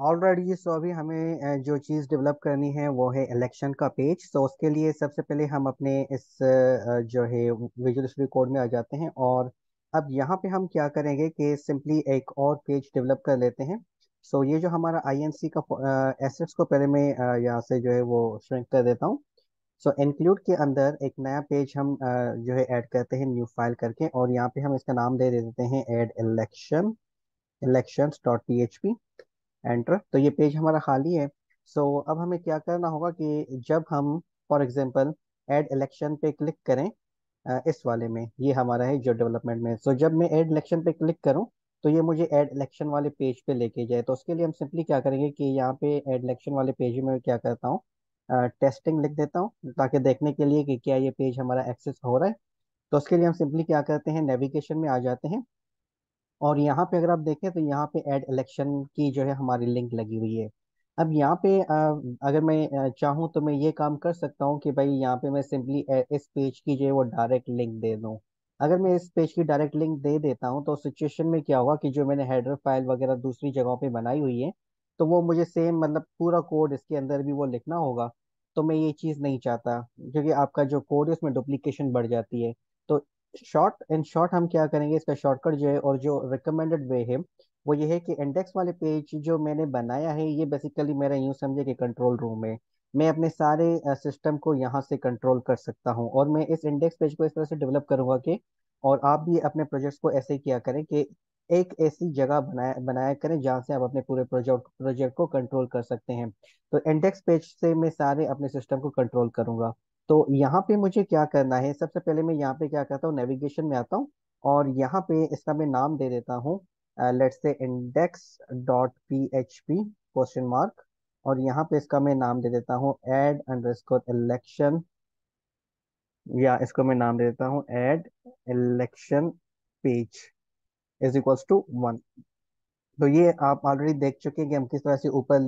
Already so अभी हमें जो चीज़ डेवलप करनी है वो है इलेक्शन का पेज। तो उसके लिए सबसे पहले हम अपने इस जो है विजुअल स्टूडियो कोड में आ जाते हैं। और अब यहाँ पे हम क्या करेंगे कि सिंपली एक और पेज डेवलप कर लेते हैं। सो ये जो हमारा आईएनसी का एसेट्स को पहले मैं यहाँ से जो है वो श्रिंक कर देता हूँ। सो इंक्लूड के अंदर एक नया पेज हम जो है ऐड करते हैं न्यू फाइल करके, और यहाँ पे हम इसका नाम दे देते हैं add election elections dot P H P. Enter. तो ये पेज हमारा खाली है। सो अब हमें क्या करना होगा कि जब हम फॉर एग्जांपल ऐड इलेक्शन पे क्लिक करें, इस वाले में ये हमारा है जो डेवलपमेंट में। सो जब मैं ऐड इलेक्शन पे क्लिक करूं तो ये मुझे ऐड इलेक्शन वाले पेज पे लेके जाए। तो उसके लिए हम सिंपली क्या करेंगे कि यहाँ पे ऐड इलेक्शन वाले पेज में मैं क्या करता हूँ, टेस्टिंग लिख देता हूँ ताकि देखने के लिए कि क्या ये पेज हमारा एक्सेस हो रहा है। तो उसके लिए हम सिंपली क्या करते हैं, नेविगेशन में आ जाते हैं। और यहाँ पे अगर आप देखें तो यहाँ पे ऐड इलेक्शन की जो है हमारी लिंक लगी हुई है। अब यहाँ पे अगर मैं चाहूँ तो मैं ये काम कर सकता हूँ कि भाई यहाँ पे मैं सिंपली इस पेज की जो है वो डायरेक्ट लिंक दे दूँ। अगर मैं इस पेज की डायरेक्ट लिंक दे देता हूँ तो सिचुएशन में क्या होगा कि जो मैंने हेडर फाइल वगैरह दूसरी जगहों पे बनाई हुई है, तो वो मुझे सेम मतलब पूरा कोड इसके अंदर भी वो लिखना होगा। तो मैं ये चीज़ नहीं चाहता, क्योंकि आपका जो कोड है उसमें डुप्लीकेशन बढ़ जाती है। तो इन शॉर्ट हम क्या करेंगे, इसका शॉर्टकट जो है और जो रिकमेंडेड वे है वो ये है कि इंडेक्स वाले पेज जो मैंने बनाया है ये बेसिकली मेरा यूं समझे कि कंट्रोल रूम है। मैं अपने सारे सिस्टम को यहाँ से कंट्रोल कर सकता हूँ, और मैं इस इंडेक्स पेज को इस तरह से डेवलप करूंगा कि, और आप भी अपने प्रोजेक्ट्स को ऐसे ही किया करें कि एक ऐसी जगह बनाया बनाया करें जहाँ से आप अपने पूरे प्रोजेक्ट को कंट्रोल कर सकते हैं। तो इंडेक्स पेज से मैं सारे अपने सिस्टम को कंट्रोल करूंगा। तो यहाँ पे मुझे क्या करना है, सबसे पहले मैं यहाँ पे क्या करता हूँ, नेविगेशन में आता हूँ। और यहाँ पे इसका मैं नाम दे देता हूँ, let's say index dot P H P question mark. और यहाँ पे इसका मैं नाम दे देता हूँ एड अंडरस्कोर इलेक्शन, या इसको मैं नाम दे देता हूँ add election page is equals to 1। तो ये आप ऑलरेडी देख चुके हैं कि हम किस तरह से ऊपर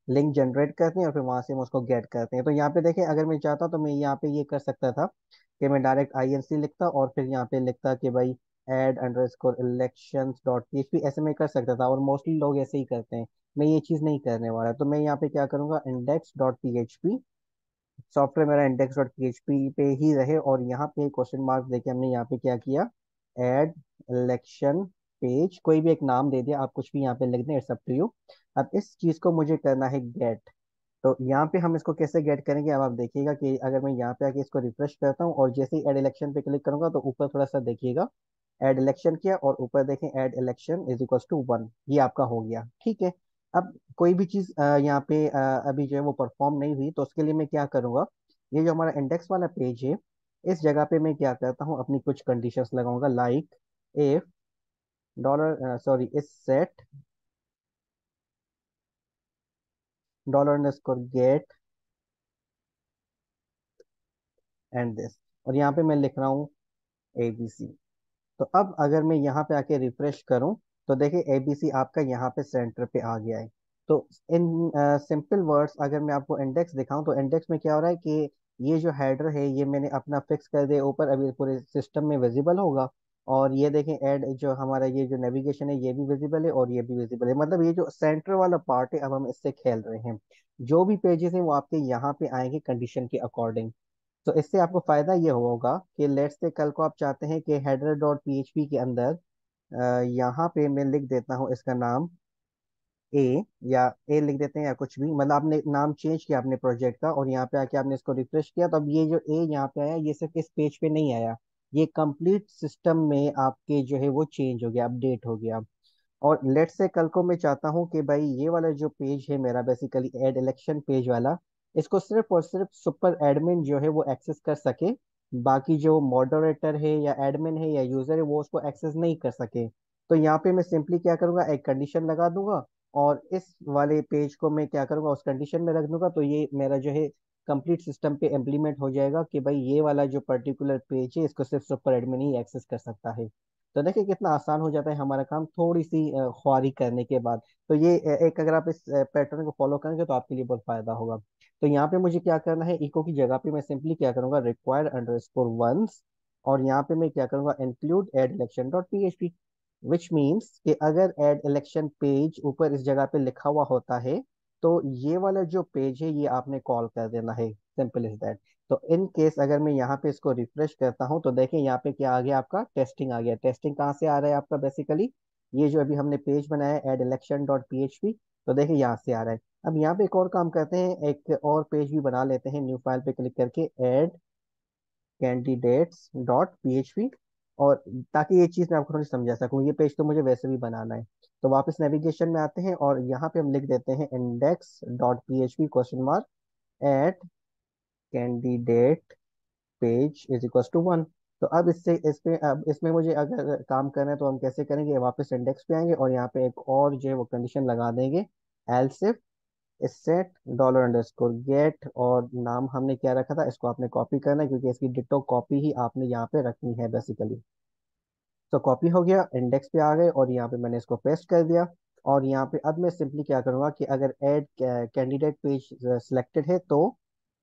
लिंक जनरेट करते हैं और फिर वहां से हम उसको गेट करते हैं। तो यहाँ पे देखें, अगर मैं चाहता तो मैं यहाँ पे ये कर सकता था कि मैं डायरेक्ट आईएनसी लिखता और फिर यहाँ पे लिखता कि भाई add underscore election dot PHP, ऐसे मैं कर सकता था, और मोस्टली लोग ऐसे ही करते हैं। मैं ये चीज़ नहीं करने वाला, तो मैं यहाँ पे क्या करूंगा, इंडेक्स डॉट पीएचपी, सॉफ्टवेयर मेरा इंडेक्स डॉट पीएचपी पे ही रहे। और यहाँ पे क्वेश्चन मार्क देके हमने यहाँ पे क्या किया, एड इलेक्शन पेज, कोई भी एक नाम दे दिया, आप कुछ भी यहाँ पे लिख दें, इट्स अप टू यू। अब इस चीज को मुझे करना है गेट। तो यहाँ पे हम इसको कैसे गेट करेंगे, अब आप देखिएगा कि अगर मैं यहाँ पे आके इसको रिफ्रेश करता हूँ और जैसे ही एड इलेक्शन पे क्लिक करूंगा तो ऊपर थोड़ा सा देखिएगा, एड इलेक्शन किया और ऊपर देखें add election is equal to 1, ये आपका हो गया। ठीक है। अब कोई भी चीज यहाँ पे अभी जो है वो परफॉर्म नहीं हुई, तो उसके लिए मैं क्या करूंगा, ये जो हमारा इंडेक्स वाला पेज है, इस जगह पे मैं क्या करता हूँ, अपनी कुछ कंडीशंस लगाऊंगा, like if dollar sorry isset dollar underscore get and this, और यहाँ पे मैं लिख रहा हूँ एबीसी। तो अब अगर मैं यहाँ पे आके रिफ्रेश करूँ तो देखिए एबीसी आपका यहाँ पे सेंटर पे आ गया है। तो इन सिंपल वर्ड्स अगर मैं आपको इंडेक्स दिखाऊं तो इंडेक्स में क्या हो रहा है कि ये जो हेडर है ये मैंने अपना फिक्स कर दिया ऊपर, अभी पूरे सिस्टम में विजिबल होगा। और ये देखें ऐड जो हमारा ये जो नेविगेशन है ये भी विजिबल है और ये भी विजिबल है, मतलब ये जो सेंटर वाला पार्ट है अब हम इससे खेल रहे हैं। जो भी पेजेस हैं वो आपके यहाँ पे आएंगे कंडीशन के अकॉर्डिंग। तो इससे आपको फायदा ये होगा कि लेट्स से कल को आप चाहते हैं कि हेडर डॉट पीएचपी के अंदर यहाँ पे मैं लिख देता हूँ इसका नाम ए, या ए लिख देते हैं या कुछ भी, मतलब आपने नाम चेंज किया अपने प्रोजेक्ट का और यहाँ पे आके आपने इसको रिफ्रेश किया, तो अब ये जो ए यहाँ पे आया ये सिर्फ इस पेज पे नहीं आया, ये कंप्लीट सिस्टम में आपके जो है वो चेंज हो गया, अपडेट हो गया। और लेट से कल को मैं चाहता हूँ कि भाई ये वाला जो पेज है मेरा बेसिकली एड इलेक्शन पेज वाला, इसको सिर्फ और सिर्फ सुपर एडमिन जो है वो एक्सेस कर सके, बाकी जो मॉडरेटर है या एडमिन है या यूजर है वो उसको एक्सेस नहीं कर सके। तो यहाँ पे मैं सिंपली क्या करूँगा, एक कंडीशन लगा दूंगा और इस वाले पेज को मैं क्या करूँगा, उस कंडीशन में रख दूंगा, तो ये मेरा जो है कंप्लीट सिस्टम पे इम्प्लीमेंट हो जाएगा कि भाई ये वाला जो पर्टिकुलर पेज है इसको सिर्फ सुपर एडमिन ही एक्सेस कर सकता है। तो देखिए कितना आसान हो जाता है हमारा काम थोड़ी सी ख्वारी करने के बाद। तो ये एक अगर आप इस पैटर्न को फॉलो करेंगे तो आपके लिए बहुत फायदा होगा। तो यहाँ पे मुझे क्या करना है, इको की जगह पे मैं सिंपली क्या करूंगा, रिक्वायर अंडरस्कोर वंस, और यहाँ पे मैं क्या करूंगा, include add election dot PHP. Which means कि अगर एड इलेक्शन पेज ऊपर इस जगह पे लिखा हुआ होता है तो ये वाला जो पेज है ये आपने कॉल कर देना है, सिंपल इज दैट। तो इन केस अगर मैं यहाँ पे इसको रिफ्रेश करता हूँ तो देखें यहाँ पे क्या आ गया, आपका टेस्टिंग आ गया। टेस्टिंग कहाँ से आ रहा है आपका, बेसिकली ये जो अभी हमने पेज बनाया है add election dot P H P, तो देखें यहाँ से आ रहा है। अब यहाँ पे एक और काम करते हैं, एक और पेज भी बना लेते हैं, न्यू फाइल पे क्लिक करके एड कैंडिडेट्स डॉट पीएचपी, और ताकि ये चीज़ मैं आपको थोड़ी समझा सकूँ, ये पेज तो मुझे वैसे भी बनाना है। तो वापस नेविगेशन में आते हैं और यहाँ पे हम लिख देते हैं index dot PHP question mark at candidate page is equal to one. तो अब इससे इसमें अब इसमें मुझे अगर काम करना है तो हम कैसे करेंगे, वापस इंडेक्स पे आएंगे और यहाँ पे एक और जो है वो कंडीशन लगा देंगे, else set dollar underscore get, और नाम हमने क्या रखा था इसको आपने कॉपी करना है क्योंकि इसकी डिटो कॉपी ही आपने यहाँ पे रखनी है बेसिकली। तो कॉपी हो गया, इंडेक्स पे आ गए और यहाँ पे मैंने इसको पेस्ट कर दिया। और यहाँ पे अब मैं सिंपली क्या करूँगा कि अगर ऐड कैंडिडेट पेज सिलेक्टेड है तो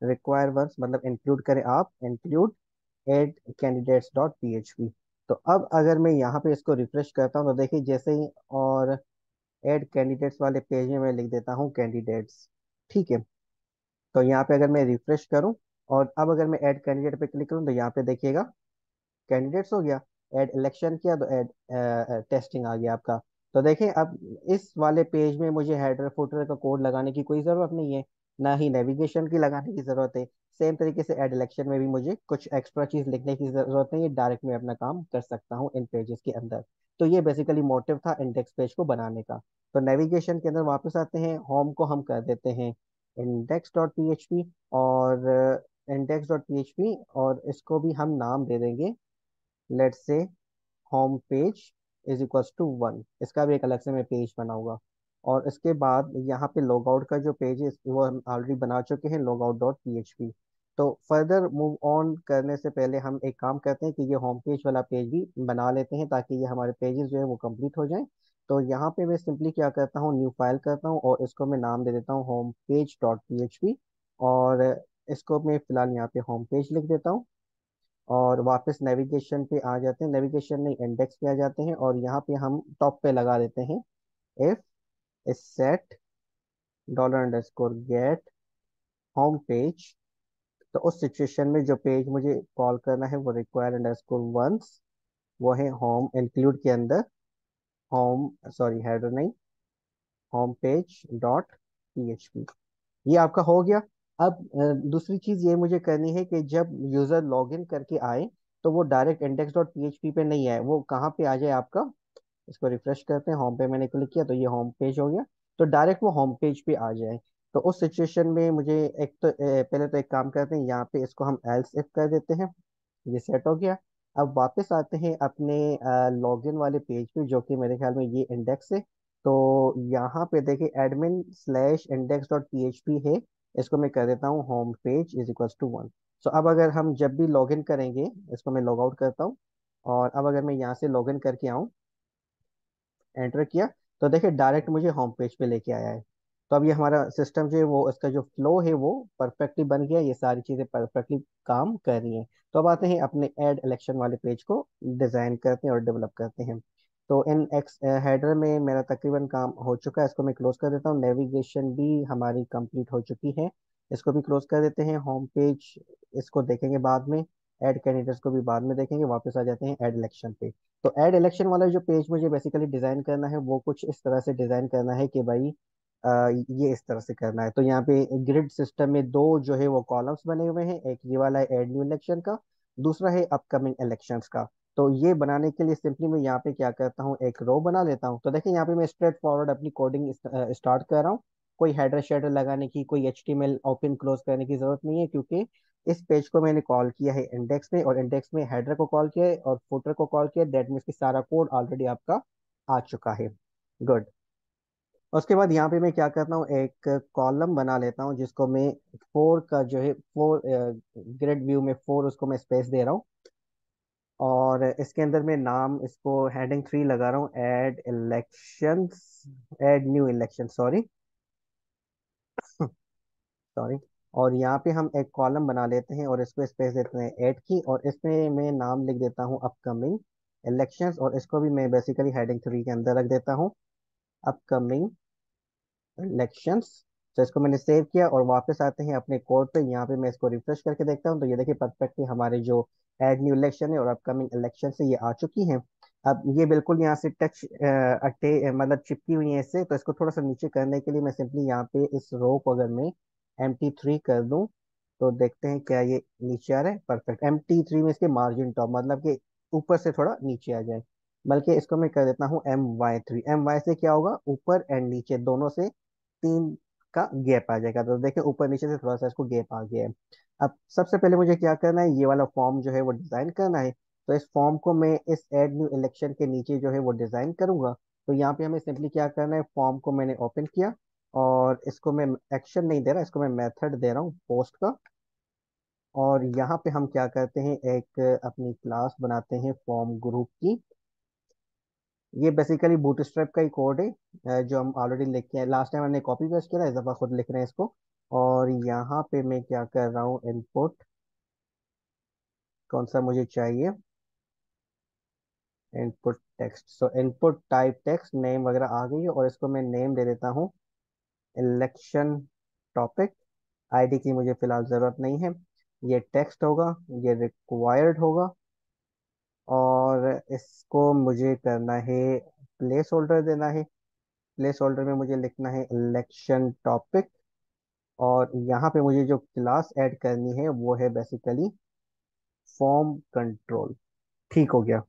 रिक्वायर वंस मतलब इंक्लूड करें आप, include add candidates dot P H P. तो अब अगर मैं यहाँ पे इसको रिफ्रेश करता हूँ तो देखिए जैसे ही, और ऐड कैंडिडेट्स वाले पेज में मैं लिख देता हूँ कैंडिडेट्स, ठीक है। तो यहाँ पे अगर मैं रिफ्रेश करूँ और अब अगर मैं ऐड कैंडिडेट पे क्लिक करूँ तो यहाँ पे देखिएगा कैंडिडेट्स हो गया, ऐड इलेक्शन किया तो ऐड टेस्टिंग आ गया आपका। तो देखें अब इस वाले पेज में मुझे हेडर फुटर का कोड लगाने की कोई ज़रूरत नहीं है, ना ही नेविगेशन की लगाने की ज़रूरत है। सेम तरीके से ऐड इलेक्शन में भी मुझे कुछ एक्स्ट्रा चीज़ लिखने की ज़रूरत नहीं है, डायरेक्ट मैं अपना काम कर सकता हूँ इन पेजेस के अंदर। तो ये बेसिकली मोटिव था इंडेक्स पेज को बनाने का। तो नेविगेशन के अंदर वापस आते हैं, होम को हम कर देते हैं index dot P H P, और index dot P H P, और इसको भी हम नाम दे देंगे, let's say home page is equals to one. इसका भी एक अलग से मैं पेज बनाऊंगा। और इसके बाद यहाँ पे लॉग आउट का जो पेज है वो हम ऑलरेडी बना चुके हैं, log out dot P H P. तो फर्दर मूव ऑन करने से पहले हम एक काम करते हैं कि ये होम पेज वाला पेज भी बना लेते हैं ताकि ये हमारे पेजेस जो है वो कंप्लीट हो जाएं। तो यहाँ पे मैं सिंपली क्या करता हूँ, न्यू फाइल करता हूँ और इसको मैं नाम दे देता हूँ home page dot P H P, और इसको मैं फिलहाल यहाँ पे होम पेज लिख देता हूँ। और वापस नेविगेशन पे आ जाते हैं, नेविगेशन नहीं इंडेक्स पे आ जाते हैं और यहाँ पे हम टॉप पे लगा देते हैं if set dollar underscore get home page. तो उस सिचुएशन में जो पेज मुझे कॉल करना है वो रिक्वायर अंडरस्कोर वंस, वो है होम इंक्लूड के अंदर होम, सॉरी हेडर नहीं, home page dot P H P. ये आपका हो गया। अब दूसरी चीज ये मुझे करनी है कि जब यूजर लॉगिन करके आए तो वो direct index dot P H P पे नहीं आए, वो कहाँ पे आ जाए आपका, इसको रिफ्रेश करते हैं, होम पे मैंने क्लिक किया तो ये होम पेज हो गया, तो डायरेक्ट वो होम पेज पे आ जाए। तो उस सिचुएशन में मुझे एक तो पहले तो एक काम करते हैं, यहाँ पे इसको हम एल्स इफ कर देते हैं, ये सेट हो गया। अब वापस आते हैं अपने लॉगिन वाले पेज पे जो कि मेरे ख्याल में ये इंडेक्स है। तो यहाँ पे देखिए admin slash index dot P H P है, इसको मैं कर देता हूँ home page is equal to one. So अब अगर हम जब भी लॉगिन करेंगे, इसको मैं लॉग आउट करता हूँ, और अब अगर मैं यहाँ से लॉगिन करके आऊँ, एंटर किया, तो देखिए डायरेक्ट मुझे होम पेज पे लेके आया है। तो अब ये हमारा सिस्टम जो है वो, इसका जो फ्लो है वो परफेक्टली बन गया, ये सारी चीज़ें परफेक्टली काम कर रही हैं। तो अब आते हैं अपने ऐड इलेक्शन वाले पेज को डिज़ाइन करते हैं और डेवलप करते हैं। तो इन एक्स हेडर में मेरा तकरीबन काम हो चुका है, इसको मैं क्लोज कर देता हूँ। नेविगेशन भी हमारी कंप्लीट हो चुकी है, इसको भी क्लोज कर देते हैं। होम पेज इसको देखेंगे बाद में, ऐड कैंडिडेट्स को भी बाद में देखेंगे। वापस आ जाते हैं ऐड इलेक्शन पे। तो ऐड इलेक्शन वाला जो पेज मुझे बेसिकली डिजाइन करना है वो कुछ इस तरह से डिजाइन करना है कि भाई ये इस तरह से करना है। तो यहाँ पे ग्रिड सिस्टम में दो जो है वो कॉलम्स बने हुए हैं, एक ये वाला है ऐड न्यू इलेक्शन का, दूसरा है अपकमिंग इलेक्शंस का। तो ये बनाने के लिए सिंपली मैं यहाँ पे क्या करता हूँ, एक रो बना लेता हूँ। तो देखिए यहाँ पे मैं स्ट्रेट फॉरवर्ड अपनी कोडिंग स्टार्ट कर रहा हूँ, कोई हेडर शेडर लगाने की, कोई एचटीएमएल ओपन क्लोज करने की जरूरत नहीं है, क्योंकि इस पेज को मैंने कॉल किया है इंडेक्स में, और इंडेक्स में हेडर को कॉल किया है और फुटर को कॉल किया है, दैट मीन्स कि सारा कोड ऑलरेडी आपका आ चुका है। गुड। उसके बाद यहाँ पे मैं क्या करता हूँ, एक कॉलम बना लेता हूँ जिसको मैं फोर का जो है, फोर ग्रिड व्यू में फोर उसको मैं स्पेस दे रहा हूँ, और इसके अंदर मैं नाम इसको हेडिंग थ्री लगा रहा हूँ, add elections, add new election, sorry sorry. और यहाँ पे हम एक कॉलम बना लेते हैं और इसको स्पेस देते हैं ऐड की, और इसमें मैं नाम लिख देता हूँ अपकमिंग इलेक्शंस, और इसको भी मैं बेसिकली हेडिंग 3 के अंदर रख देता हूँ, अपकमिंग इलेक्शंस। तो इसको मैंने सेव किया और वापस आते हैं अपने कोड पे। यहाँ पे मैं इसको रिफ्रेश करके देखता हूँ, तो ये देखिए परफेक्टली हमारे जो एड न्यू इलेक्शन है और अपकमिंग इलेक्शन से ये आ चुकी हैं। अब ये बिल्कुल यहाँ से टच अटे मतलब चिपकी हुई है इससे, तो इसको थोड़ा सा नीचे करने के लिए मैं सिंपली यहाँ पे इस रो को अगर मैं MT3 कर दूं, तो देखते हैं क्या ये नीचे आ रहा है। परफेक्ट, MT3 में इसके मार्जिन टॉप मतलब कि ऊपर से थोड़ा नीचे आ जाए। बल्कि इसको मैं कर देता हूँ MY3। MY से क्या होगा, ऊपर एंड नीचे दोनों से 3 का गैप आ जाएगा। तो देखिए ऊपर नीचे से थोड़ा सा इसको गैप आ गया है। अब सबसे पहले मुझे क्या करना है, ये वाला फॉर्म जो है वो डिजाइन करना है। तो इस फॉर्म को मैं इस एड न्यू इलेक्शन के नीचे जो है वो डिजाइन करूंगा। तो यहाँ पे हमें सिंपली क्या करना है, फॉर्म को मैंने ओपन किया और इसको मैं एक्शन नहीं दे रहा, इसको मैं मेथड दे रहा हूँ पोस्ट का। और यहाँ पे हम क्या करते हैं, एक अपनी क्लास बनाते हैं फॉर्म ग्रुप की। ये बेसिकली बूटस्ट्रैप का ही कोड है, जो हम ऑलरेडी लिख के लास्ट टाइम हमने कॉपी पेस्ट किया था, इस दफा खुद लिख रहे हैं इसको। और यहाँ पे मैं क्या कर रहा हूँ, इनपुट कौन सा मुझे चाहिए, इनपुट टेक्स्ट। सो इनपुट टाइप टेक्स्ट नेम वगैरह आ गई है, और इसको मैं नेम दे देता हूँ इलेक्शन टॉपिक। आईडी की मुझे फिलहाल ज़रूरत नहीं है। ये टेक्स्ट होगा, ये रिक्वायर्ड होगा। और इसको मुझे करना है, प्लेस होल्डर देना है। प्लेस होल्डर में मुझे लिखना है इलेक्शन टॉपिक। और यहाँ पे मुझे जो क्लास ऐड करनी है वो है बेसिकली फॉर्म कंट्रोल। ठीक हो गया।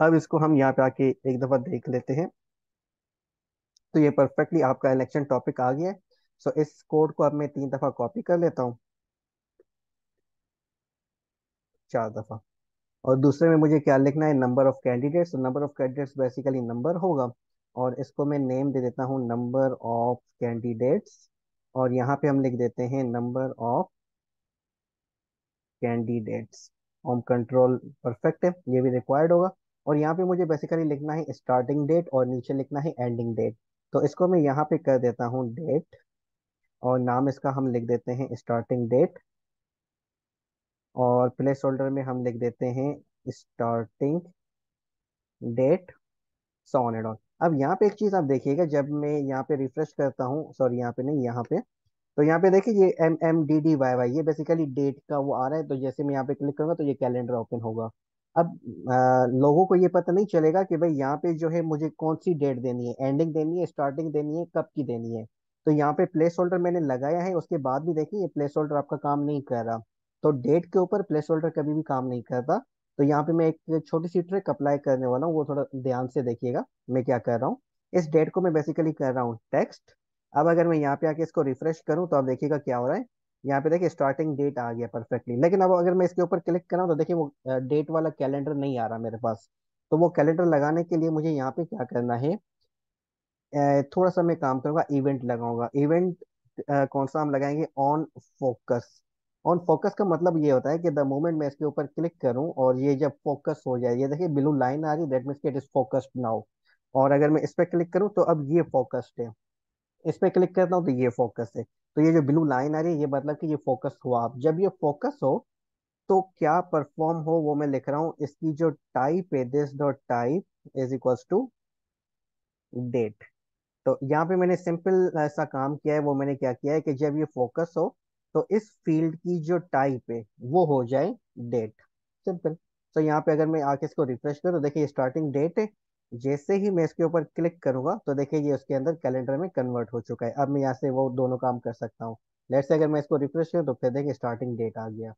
अब इसको हम यहाँ पे आके एक दफ़ा देख लेते हैं। तो ये परफेक्टली आपका इलेक्शन टॉपिक आ गया है। सो इस कोड को अब मैं 3 दफ़ा कॉपी कर लेता हूँ, 4 दफ़ा। और दूसरे में मुझे क्या लिखना है, नंबर ऑफ कैंडिडेट्स। तो number of candidates basically number होगा। और इसको मैं नेम दे देता हूँ नंबर ऑफ कैंडिडेट्स। और यहाँ पे हम लिख देते हैं number of candidates. Home control perfect है, ये भी रिक्वायर्ड होगा। और यहाँ पे मुझे बेसिकली लिखना है स्टार्टिंग डेट और नीचे लिखना है एंडिंग डेट। तो इसको मैं यहाँ पे कर देता हूँ डेट, और नाम इसका हम लिख देते हैं स्टार्टिंग डेट। और प्लेस होल्डर में हम लिख देते हैं starting date, so on and on. अब यहाँ पे एक चीज आप देखिएगा, जब मैं यहाँ पे रिफ्रेश करता हूँ, सॉरी यहाँ पे नहीं, यहाँ पे, तो यहाँ पे देखिए ये MMDDYY, ये बेसिकली डेट का वो आ रहा है। तो जैसे मैं यहाँ पे क्लिक करूंगा तो ये कैलेंडर ओपन होगा। अब लोगों को ये पता नहीं चलेगा कि भाई यहाँ पे जो है मुझे कौन सी डेट देनी है, एंडिंग देनी है, स्टार्टिंग देनी है, कब की देनी है। तो यहाँ पे प्लेस होल्डर मैंने लगाया है, उसके बाद भी देखिए ये प्लेस होल्डर आपका काम नहीं कर रहा। तो डेट के ऊपर प्लेस होल्डर कभी भी काम नहीं करता। तो यहाँ पे मैं एक छोटी सी ट्रिक अप्लाई करने वाला हूँ, वो थोड़ा ध्यान से देखिएगा मैं क्या कर रहा हूँ। इस डेट को मैं बेसिकली कर रहा हूँ टेक्स्ट। अब अगर मैं यहाँ पे आके इसको रिफ्रेश करूँ तो आप देखिएगा क्या हो रहा है। यहाँ पे देखिए स्टार्टिंग डेट आ गया परफेक्टली, लेकिन अब अगर मैं इसके ऊपर क्लिक करूँ तो देखिए वो डेट वाला कैलेंडर नहीं आ रहा मेरे पास। तो वो कैलेंडर लगाने के लिए मुझे यहाँ पे क्या करना है, थोड़ा सा मैं काम करूंगा, इवेंट लगाऊंगा। इवेंट कौन सा हम लगाएंगे, ऑन फोकस। ऑन फोकस का मतलब ये होता है कि द मोमेंट मैं इसके ऊपर क्लिक करूं और ये जब फोकस हो जाए, ये देखिए ब्लू लाइन आ रही है, that means it is focused now. और अगर मैं इस पे क्लिक करूं तो अब ये फोकस्ड है। इस पे क्लिक करता हूँ तो ये फोकस है। तो ये जो ब्लू लाइन आ रही है ये मतलब कि ये फोकस हुआ। अब जब ये फोकस हो तो क्या परफॉर्म हो वो मैं लिख रहा हूँ। इसकी जो टाइप है, this dot type is equals to date. तो यहाँ पे मैंने सिंपल ऐसा काम किया है, वो मैंने क्या किया है कि जब ये फोकस हो तो इस फील्ड की जो टाइप है वो हो जाए डेट। सिंपल। तो यहाँ पे अगर मैं आके इसको रिफ्रेश करूँ तो देखिए स्टार्टिंग डेट है। जैसे ही मैं इसके ऊपर क्लिक करूंगा तो देखिए ये उसके अंदर कैलेंडर में कन्वर्ट हो चुका है। अब मैं यहाँ से वो दोनों काम कर सकता हूँ। लेट्स से अगर मैं इसको रिफ्रेश करूँ तो फिर देखिए स्टार्टिंग डेट आ गया।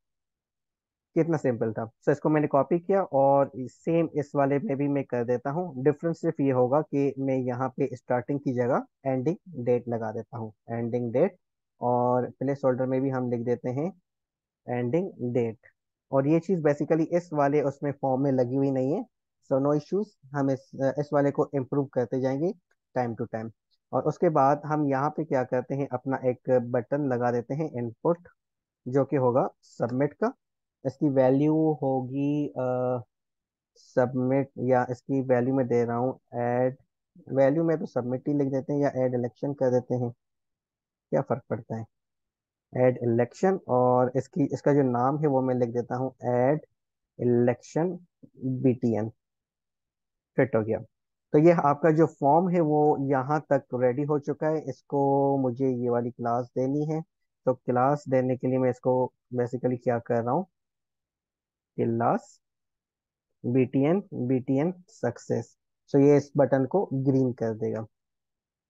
कितना सिंपल था। सो इसको मैंने कॉपी किया और सेम इस वाले में भी मैं कर देता हूँ। डिफरेंस सिर्फ ये होगा कि मैं यहाँ पे स्टार्टिंग की जगह एंडिंग डेट लगा देता हूँ, एंडिंग डेट। और प्लेस होल्डर में भी हम लिख देते हैं एंडिंग डेट। और ये चीज़ बेसिकली इस वाले उसमें फॉर्म में लगी हुई नहीं है। सो नो इश्यूज, हम इस वाले को इम्प्रूव करते जाएंगे टाइम टू टाइम। और उसके बाद हम यहाँ पे क्या करते हैं, अपना एक बटन लगा देते हैं इनपुट, जो कि होगा सबमिट का। इसकी वैल्यू होगी सबमिट, या इसकी वैल्यू में दे रहा हूँ ऐड। वैल्यू में तो सबमिट ही लिख देते हैं या ऐड इलेक्शन कर देते हैं, क्या फर्क पड़ता है, ऐड इलेक्शन। और इसका जो नाम है वो मैं लिख देता हूँ ऐड इलेक्शन BTN फिट हो गया। तो ये आपका जो फॉर्म है वो यहाँ तक रेडी हो चुका है। इसको मुझे ये वाली क्लास देनी है। तो क्लास देने के लिए मैं इसको बेसिकली क्या कर रहा हूँ, क्लास BTN, BTN सक्सेस। सो ये इस बटन को ग्रीन कर देगा।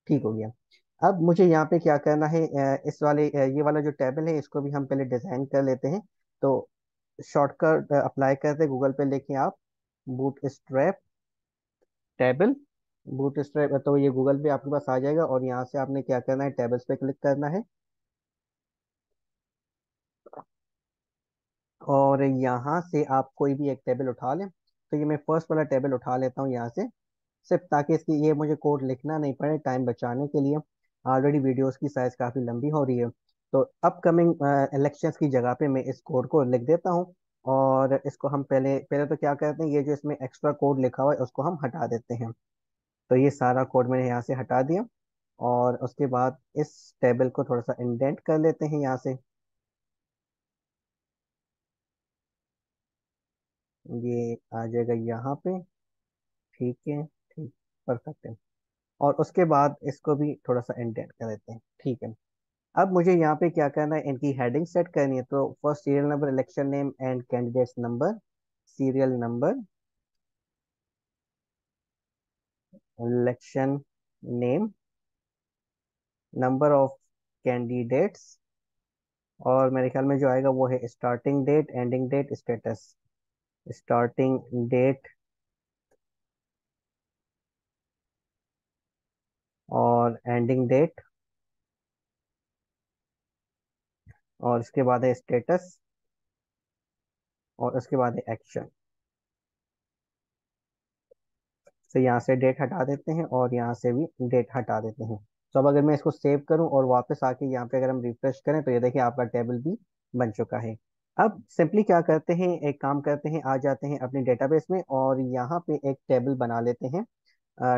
ठीक हो गया। अब मुझे यहाँ पे क्या करना है, इस वाले ये वाला जो टेबल है इसको भी हम पहले डिजाइन कर लेते हैं। तो शॉर्टकट अप्लाई करते गूगल पे लेके आप boot strap table, boot strap, तो ये गूगल पे आपके पास आ जाएगा और यहाँ से आपने क्या करना है, टेबल्स पे क्लिक करना है। और यहाँ से आप कोई भी एक टेबल उठा लें। तो ये मैं फर्स्ट वाला टेबल उठा लेता हूँ यहाँ से, सिर्फ ताकि इसकी ये मुझे कोड लिखना नहीं पड़े टाइम बचाने के लिए। ऑलरेडी वीडियोस की साइज काफ़ी लंबी हो रही है। तो अपकमिंग इलेक्शंस की जगह पे मैं इस कोड को लिख देता हूँ। और इसको हम पहले पहले तो क्या करते हैं, ये जो इसमें एक्स्ट्रा कोड लिखा हुआ है उसको हम हटा देते हैं। तो ये सारा कोड मैंने यहाँ से हटा दिया। और उसके बाद इस टेबल को थोड़ा सा इंडेंट कर लेते हैं यहाँ से। ये आ जाएगा यहाँ पे। ठीक है, ठीक, परफेक्ट है। और उसके बाद इसको भी थोड़ा सा इंडेंट कर देते हैं। ठीक है। अब मुझे यहाँ पे क्या करना है, इनकी हेडिंग सेट करनी है। तो first serial number, election name and candidates number, serial number, election name, number of candidates, और मेरे ख्याल में जो आएगा वो है starting date, ending date, status. Starting date और एंडिंग डेट, और इसके बाद है स्टेटस, और उसके बाद है एक्शन। तो यहाँ से डेट हटा देते हैं और यहाँ से भी डेट हटा देते हैं। तो अब अगर मैं इसको सेव करूँ और वापस आके यहाँ पे अगर हम रिफ्रेश करें तो ये देखिए आपका टेबल भी बन चुका है। अब सिंपली क्या करते हैं, एक काम करते हैं, आ जाते हैं अपने डेटाबेस में और यहाँ पे एक टेबल बना लेते हैं।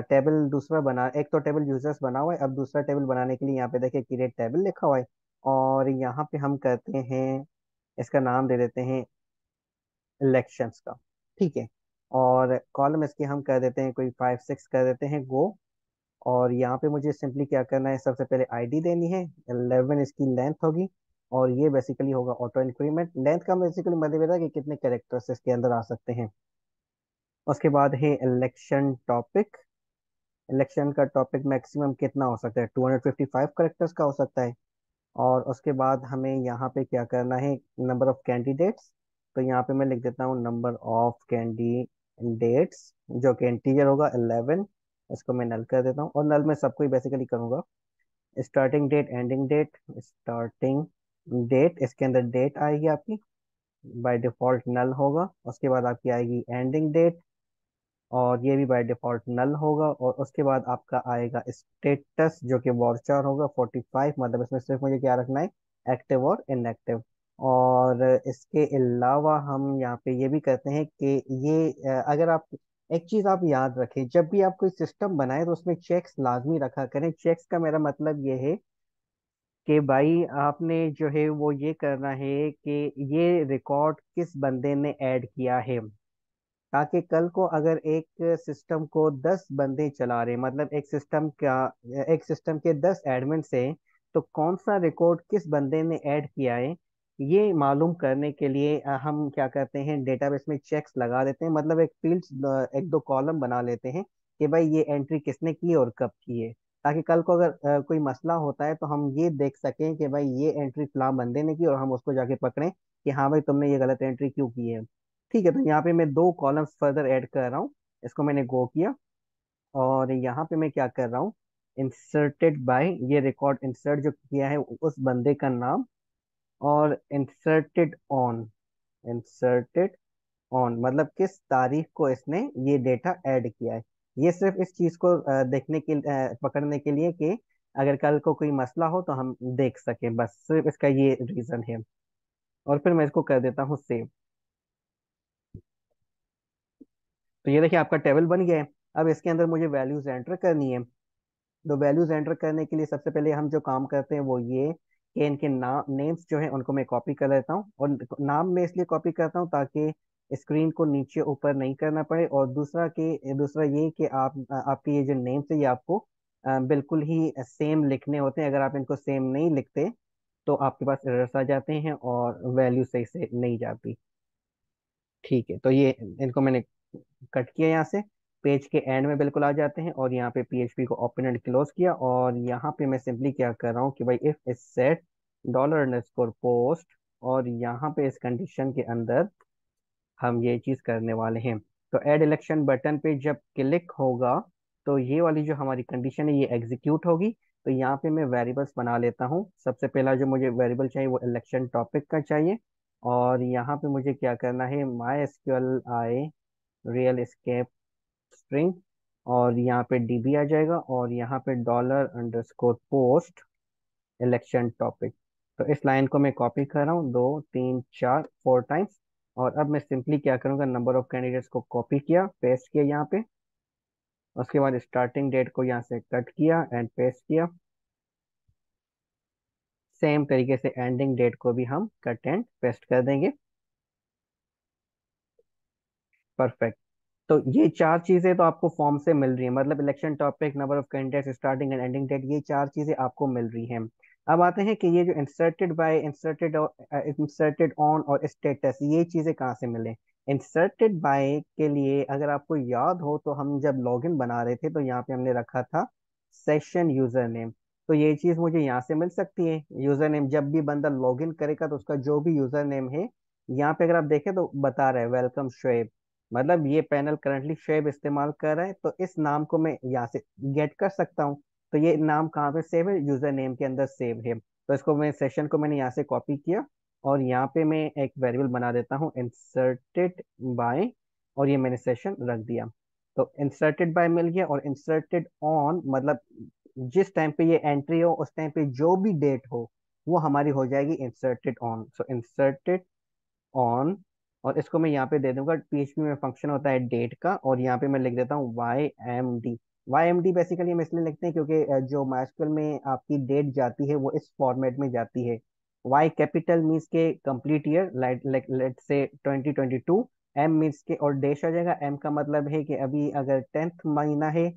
टेबल दूसरा बना, एक तो टेबल यूजर्स बना हुआ है, अब दूसरा टेबल बनाने के लिए यहाँ पे देखिए क्रिएट टेबल लिखा हुआ है। और यहाँ पे हम करते हैं, इसका नाम दे देते हैं इलेक्शंस का। ठीक है। और कॉलम इसके हम कर देते हैं कोई 5 6 कर देते हैं गो। और यहाँ पे मुझे सिंपली क्या करना है, सबसे पहले आईडी देनी है, 11 इसकी लेंथ होगी। और ये बेसिकली होगा ऑटो इंक्रीमेंट। लेंथ का बेसिकली मतलब ये था कि कितने कैरेक्टर्स इसके अंदर आ सकते हैं। उसके बाद है इलेक्शन टॉपिक। इलेक्शन का टॉपिक मैक्सिमम कितना हो सकता है, 255 कैरेक्टर्स का हो सकता है। और उसके बाद हमें यहाँ पे क्या करना है, नंबर ऑफ कैंडिडेट्स। तो यहाँ पे मैं लिख देता हूँ नंबर ऑफ कैंडिडेट्स, जो कि इंटीजर होगा 11। इसको मैं नल कर देता हूँ और नल में सबको ही बेसिकली करूँगा। Starting date, ending date, starting date, इसके अंदर डेट आएगी आपकी, बाय डिफॉल्ट नल होगा। उसके बाद आपकी आएगी एंडिंग डेट, और ये भी बाय डिफॉल्ट नल होगा। और उसके बाद आपका आएगा स्टेटस जो कि वॉरचार होगा 45, मतलब इसमें सिर्फ मुझे क्या रखना है, एक्टिव और इनएक्टिव। और इसके अलावा हम यहाँ पे ये भी करते हैं कि ये अगर आप, एक चीज आप याद रखें, जब भी आप कोई सिस्टम बनाए तो उसमें चेक्स लाजमी रखा करें। चेक्स का मेरा मतलब ये है कि भाई आपने जो है वो ये करना है कि ये रिकॉर्ड किस बंदे ने ऐड किया है। ताकि कल को अगर एक सिस्टम को 10 बंदे चला रहे, मतलब एक सिस्टम के 10 एडमिन से, तो कौन सा रिकॉर्ड किस बंदे ने ऐड किया है, ये मालूम करने के लिए हम क्या करते हैं, डेटाबेस में चेक्स लगा देते हैं। मतलब एक फील्ड, एक दो कॉलम बना लेते हैं कि भाई ये एंट्री किसने की और कब की है। ताकि कल को अगर कोई मसला होता है तो हम ये देख सकें कि भाई ये एंट्री फलां बंदे ने की और हम उसको जाके पकड़ें कि हाँ भाई तुमने ये गलत एंट्री क्यों की है। ठीक है। तो यहाँ पे मैं दो कॉलम्स फर्दर ऐड कर रहा हूँ। इसको मैंने गो किया। और यहाँ पे मैं क्या कर रहा हूँ, इंसर्टेड बाय, ये रिकॉर्ड इंसर्ट जो किया है उस बंदे का नाम, और इंसर्टेड ऑन, इंसर्टेड ऑन मतलब किस तारीख को इसने ये डेटा ऐड किया है। ये सिर्फ इस चीज को देखने के पकड़ने के लिए कि अगर कल को कोई मसला हो तो हम देख सकें, बस सिर्फ इसका ये रीजन है। और फिर मैं इसको कर देता हूँ सेव। तो ये देखिए आपका टेबल बन गया है। अब इसके अंदर मुझे वैल्यूज एंटर करनी है। तो वैल्यूज एंटर करने के लिए सबसे पहले हम जो काम करते हैं वो ये कि इनके नाम, नेम्स जो है उनको मैं कॉपी कर लेता हूँ। और नाम में इसलिए कॉपी करता हूँ ताकि स्क्रीन को नीचे ऊपर नहीं करना पड़े, और दूसरा ये कि आपके ये जो नेम्स है ये आपको बिल्कुल ही सेम लिखने होते हैं। अगर आप इनको सेम नहीं लिखते तो आपके पास एरर्स आ जाते हैं और वैल्यू सही से नहीं जाती। ठीक है, तो ये इनको मैंने कट किया यहाँ से। पेज के एंड में बिल्कुल आ जाते हैं, और यहाँ पे पीएचपी को ओपन एंड क्लोज किया, और यहाँ पे मैं सिंपली क्या कर रहा हूँ कि भाई if is set dollar underscore post, और यहाँ पे इस कंडीशन के अंदर हम ये चीज करने वाले हैं। तो ऐड इलेक्शन बटन पे जब क्लिक होगा तो ये वाली जो हमारी कंडीशन है ये एग्जीक्यूट होगी। तो यहाँ पे मैं वेरिएबल्स बना लेता हूँ। सबसे पहला जो मुझे वेरिएबल चाहिए वो इलेक्शन टॉपिक का चाहिए, और यहाँ पे मुझे क्या करना है, my SQL I real escape string, और यहाँ पे डीबी आ जाएगा, और यहाँ पे dollar underscore post election topic. तो इस लाइन को मैं कॉपी कर रहा हूँ 2 3 4 4 टाइम्स। और अब मैं सिंपली क्या करूँगा, नंबर ऑफ कैंडिडेट्स को कॉपी किया, पेस्ट किया यहाँ पे, उसके बाद स्टार्टिंग डेट को यहाँ से कट किया एंड पेस्ट किया। सेम तरीके से एंडिंग डेट को भी हम कट एंड पेस्ट कर देंगे। परफेक्ट। तो ये चार चीजें तो आपको फॉर्म से मिल रही है, मतलब election topic, number of candidates, starting and ending date, ये चार चीजें आपको मिल रही हैं। अब आते हैं कि ये जो इंसर्टेड बाय, इंसर्टेड ऑन और स्टेटस, ये चीजें कहाँ से मिले। इंसर्टेड बाय के लिए अगर आपको याद हो तो हम जब लॉगिन बना रहे थे तो यहाँ पे हमने रखा था सेशन यूजर नेम। तो ये चीज मुझे यहाँ से मिल सकती है। यूजर नेम जब भी बंदा लॉगिन करेगा तो उसका जो भी यूजर नेम है, यहाँ पे अगर आप देखें तो बता रहा है वेलकम शुएब, मतलब ये पैनल करंटली शेब इस्तेमाल कर रहा है, तो इस नाम को मैं यहाँ से गेट कर सकता हूँ। तो ये नाम कहाँ पे सेव है, यूजर नेम के अंदर सेव है। तो इसको मैं सेशन को मैंने यहाँ से कॉपी किया, और यहाँ पे मैं एक वेरिएबल बना देता हूँ इंसर्टेड बाय, और ये मैंने सेशन रख दिया। तो इंसर्टेड बाय मिल गया, और इंसर्टेड ऑन मतलब जिस टाइम पे ये एंट्री हो उस टाइम पे जो भी डेट हो वो हमारी हो जाएगी inserted on. So inserted on, और इसको मैं यहाँ पे दे दूंगा, पीएचपी में फंक्शन होता है डेट का, और यहाँ पे मैं लिख देता हूँ YMD। YMD बेसिकली हम इसलिए लिखते हैं क्योंकि जो माइस्क्यूएल में आपकी डेट जाती है वो इस फॉर्मेट में जाती है। Y कैपिटल मीन्स के कंप्लीट ईयर, लेट से 2022। M मीन्स के, और डैश आ जाएगा, M का मतलब है कि अभी अगर 10th महीना है,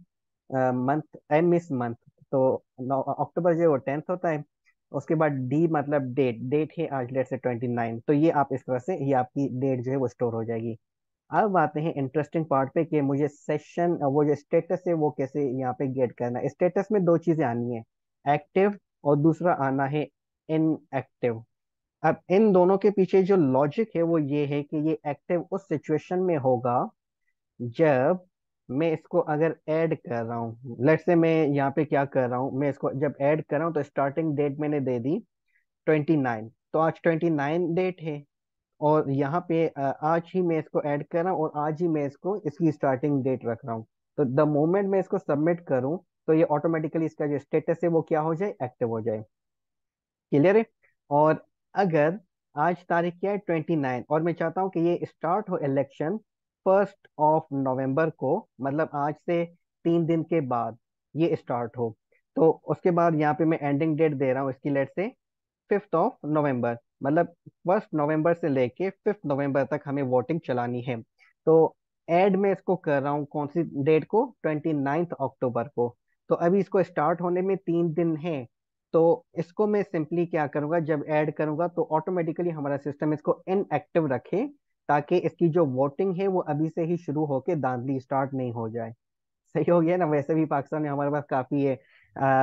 मंथ, M इस मंथ, तो अक्टूबर जो है वो 10th होता है। उसके बाद डी मतलब डेट, डेट है आज लेट से 29, तो ये आप इस तरह से ये आपकी डेट जो है वो स्टोर हो जाएगी। अब आते हैं इंटरेस्टिंग पार्ट पे कि मुझे सेशन वो जो स्टेटस है वो कैसे यहाँ पे गेट करना है। स्टेटस में दो चीजें आनी है, एक्टिव और दूसरा आना है इनएक्टिव। अब इन दोनों के पीछे जो लॉजिक है वो ये है कि ये एक्टिव उस सिचुएशन में होगा जब मैं इसको अगर ऐड कर रहा हूँ। लेट से मैं यहाँ पे क्या कर रहा हूँ, मैं इसको जब ऐड कर रहा हूँ तो स्टार्टिंग डेट मैंने दे दी 29, तो आज 29 डेट है, और यहाँ पे आज ही मैं इसको ऐड कर रहा हूँ, और आज ही मैं इसको इसकी स्टार्टिंग डेट रख रहा हूँ। तो द मोमेंट मैं इसको सबमिट करूँ तो ये ऑटोमेटिकली इसका जो स्टेटस है वो क्या हो जाए, एक्टिव हो जाए। क्लियर है। और अगर आज तारीख क्या है 29, और मैं चाहता हूँ कि ये स्टार्ट हो इलेक्शन 1 नवंबर को, मतलब आज से 3 दिन के बाद ये स्टार्ट हो, तो उसके बाद यहाँ पे मैं एंडिंग डेट दे रहा हूँ इसकी, लेट से 5 नवंबर, मतलब 1 नवंबर से लेके 5 नवंबर तक हमें वोटिंग चलानी है। तो एड में इसको कर रहा हूँ कौन सी डेट को, 29 अक्टूबर को। तो अभी इसको स्टार्ट होने में 3 दिन है। तो इसको मैं सिंपली क्या करूंगा, जब ऐड करूंगा तो ऑटोमेटिकली हमारा सिस्टम इसको इनएक्टिव रखे, ताकि इसकी जो वोटिंग है वो अभी से ही शुरू होके धांधली स्टार्ट नहीं हो जाए। सही हो गया ना। वैसे भी पाकिस्तान में हमारे पास काफी है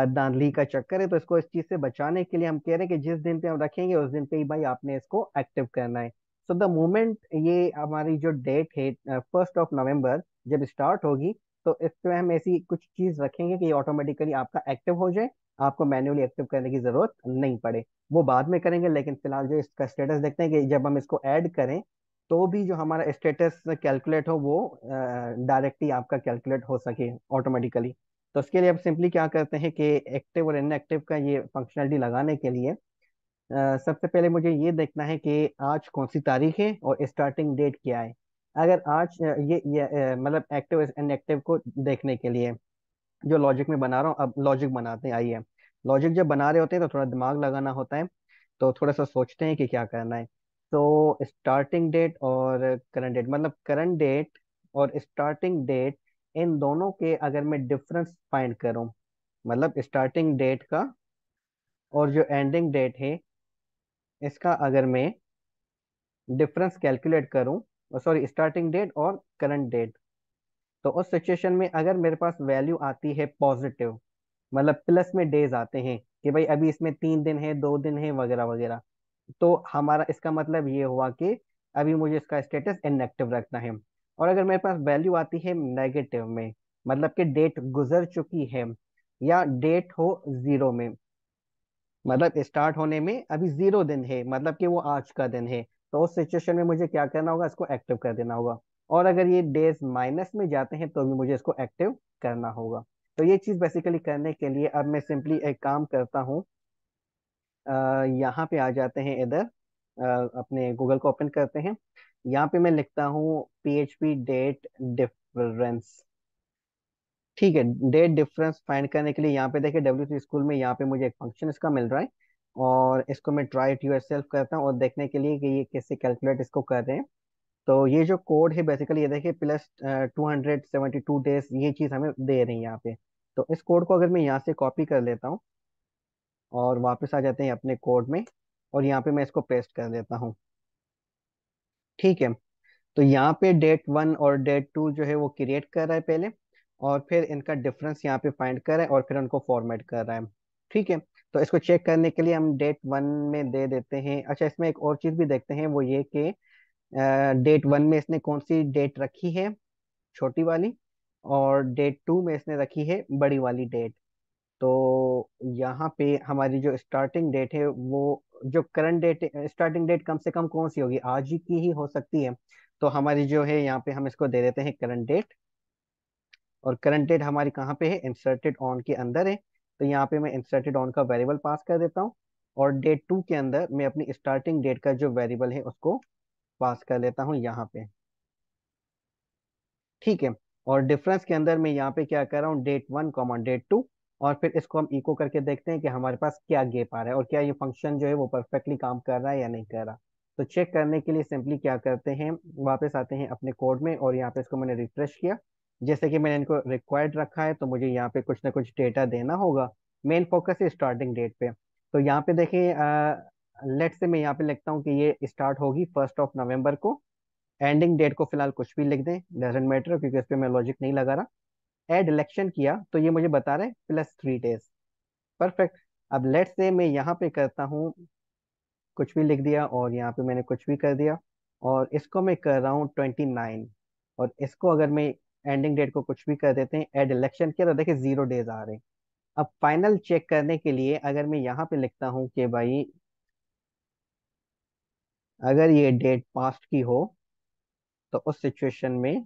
धांधली का चक्कर है, तो इसको इस चीज से बचाने के लिए हम कह रहे हैं कि जिस दिन पे हम रखेंगे उस दिन पे ही भाई आपने इसको एक्टिव करना है। सो द मोमेंट ये हमारी जो डेट है 1 नवंबर जब स्टार्ट होगी, तो इस पे हम ऐसी कुछ चीज रखेंगे कि ये ऑटोमेटिकली आपका एक्टिव हो जाए, आपको मैन्युअली एक्टिव करने की जरूरत नहीं पड़े। वो बाद में करेंगे, लेकिन फिलहाल जो इसका स्टेटस देखते हैं कि जब हम इसको ऐड करें तो भी जो हमारा स्टेटस कैलकुलेट हो वो डायरेक्टली आपका कैलकुलेट हो सके ऑटोमेटिकली। तो उसके लिए अब सिंपली क्या करते हैं कि एक्टिव और इनएक्टिव का ये फंक्शनलिटी लगाने के लिए सबसे पहले मुझे ये देखना है कि आज कौन सी तारीख है और स्टार्टिंग डेट क्या है। अगर आज मतलब एक्टिव इनएक्टिव को देखने के लिए जो लॉजिक में बना रहा हूँ, अब लॉजिक बनाते हैं आइए। लॉजिक जब बना रहे होते हैं तो थोड़ा दिमाग लगाना होता है, तो थोड़ा सा सोचते हैं कि क्या करना है। तो स्टार्टिंग डेट और करंट डेट, मतलब करंट डेट और स्टार्टिंग डेट, इन दोनों के अगर मैं डिफरेंस फाइंड करूं, मतलब स्टार्टिंग डेट का और जो एंडिंग डेट है इसका अगर मैं डिफरेंस कैलकुलेट करूं, सॉरी, स्टार्टिंग डेट और करंट डेट, तो उस सिचुएशन में अगर मेरे पास वैल्यू आती है पॉजिटिव, मतलब प्लस में डेज आते हैं कि भाई अभी इसमें 3 दिन है, 2 दिन है, वगैरह वगैरह, तो हमारा इसका मतलब ये हुआ कि अभी मुझे इसका स्टेटस इनएक्टिव रखना है। और अगर मेरे पास वैल्यू आती है नेगेटिव में, मतलब कि डेट गुजर चुकी है, या डेट हो जीरो में, मतलब स्टार्ट होने में अभी 0 दिन है, मतलब कि वो आज का दिन है, तो उस सिचुएशन में मुझे क्या करना होगा, इसको एक्टिव कर देना होगा। और अगर ये डेज माइनस में जाते हैं तो भी मुझे इसको एक्टिव करना होगा। तो ये चीज बेसिकली करने के लिए अब मैं सिंपली एक काम करता हूँ, यहाँ पे आ जाते हैं इधर, अपने गूगल को ओपन करते हैं। यहाँ पे मैं लिखता हूँ PHP डेट डिफरेंस। ठीक है, डेट डिफरेंस फाइंड करने के लिए यहाँ पे देखिए W3 स्कूल में यहाँ पे मुझे एक फंक्शन इसका मिल रहा है, और इसको मैं ट्राई इट योरसेल्फ करता हूँ और देखने के लिए कि ये कैसे कैलकुलेट इसको कर रहे हैं। तो ये जो कोड है बेसिकली ये देखिए, +272 डेज ये चीज़ हमें दे रही है यहाँ पे। तो इस कोड को अगर मैं यहाँ से कॉपी कर लेता हूँ और वापस आ जाते हैं अपने कोड में, और यहाँ पे मैं इसको पेस्ट कर देता हूँ। ठीक है, तो यहाँ पे डेट 1 और डेट 2 जो है वो क्रिएट कर रहा है पहले, और फिर इनका डिफरेंस यहाँ पे फाइंड कर रहा है और फिर उनको फॉर्मेट कर रहा है। ठीक है, तो इसको चेक करने के लिए हम डेट 1 में दे देते हैं। अच्छा, इसमें एक और चीज़ भी देखते हैं, वो ये कि डेट 1 में इसने कौन सी डेट रखी है, छोटी वाली, और डेट 2 में इसने रखी है बड़ी वाली डेट। तो यहाँ पे हमारी जो स्टार्टिंग डेट है वो, जो करंट डेट, स्टार्टिंग डेट कम से कम कौन सी होगी, आज ही की ही हो सकती है। तो हमारी जो है यहाँ पे हम इसको दे देते हैं करंट डेट, और करंट डेट हमारी कहाँ पे है, इंसर्टेड ऑन के अंदर है। तो यहाँ पे मैं इंसर्टेड ऑन का वेरिएबल पास कर देता हूँ, और डेट 2 के अंदर मैं अपनी स्टार्टिंग डेट का जो वेरिएबल है उसको पास कर लेता हूँ यहाँ पे। ठीक है, और डिफरेंस के अंदर मैं यहाँ पे क्या कर रहा हूँ, डेट 1 डेट 2, और फिर इसको हम इको करके देखते हैं कि हमारे पास क्या गैप आ रहा है और क्या ये फंक्शन जो है वो परफेक्टली काम कर रहा है या नहीं कर रहा। तो चेक करने के लिए सिंपली क्या करते हैं, वापस आते हैं अपने कोड में, और यहाँ पे इसको मैंने रिफ्रेश किया। जैसे कि मैंने इनको रिक्वायर्ड रखा है, तो मुझे यहाँ पे कुछ ना कुछ डेटा देना होगा। मेन फोकस है स्टार्टिंग डेट पे। तो यहाँ पे देखिए, लेट से मैं यहाँ पे लिखता हूँ कि ये स्टार्ट होगी 1 नवंबर को। एंडिंग डेट को फिलहाल कुछ भी लिख दें, डजेंट मैटर, क्योंकि इस पे मैं लॉजिक नहीं लगा रहा। एड इलेक्शन किया तो ये मुझे बता रहा है +3 डेज। परफेक्ट। अब लेट से मैं यहाँ पे करता हूँ, कुछ भी लिख दिया, और यहाँ पे मैंने कुछ भी कर दिया, और इसको मैं कर रहा हूँ 29, और इसको अगर मैं एंडिंग डेट को कुछ भी कर देते हैं, एड इलेक्शन किया, तो देखिए 0 डेज आ रहे हैं। अब फाइनल चेक करने के लिए अगर मैं यहाँ पे लिखता हूँ कि भाई अगर ये डेट पास्ट की हो, तो उस सिचुएशन में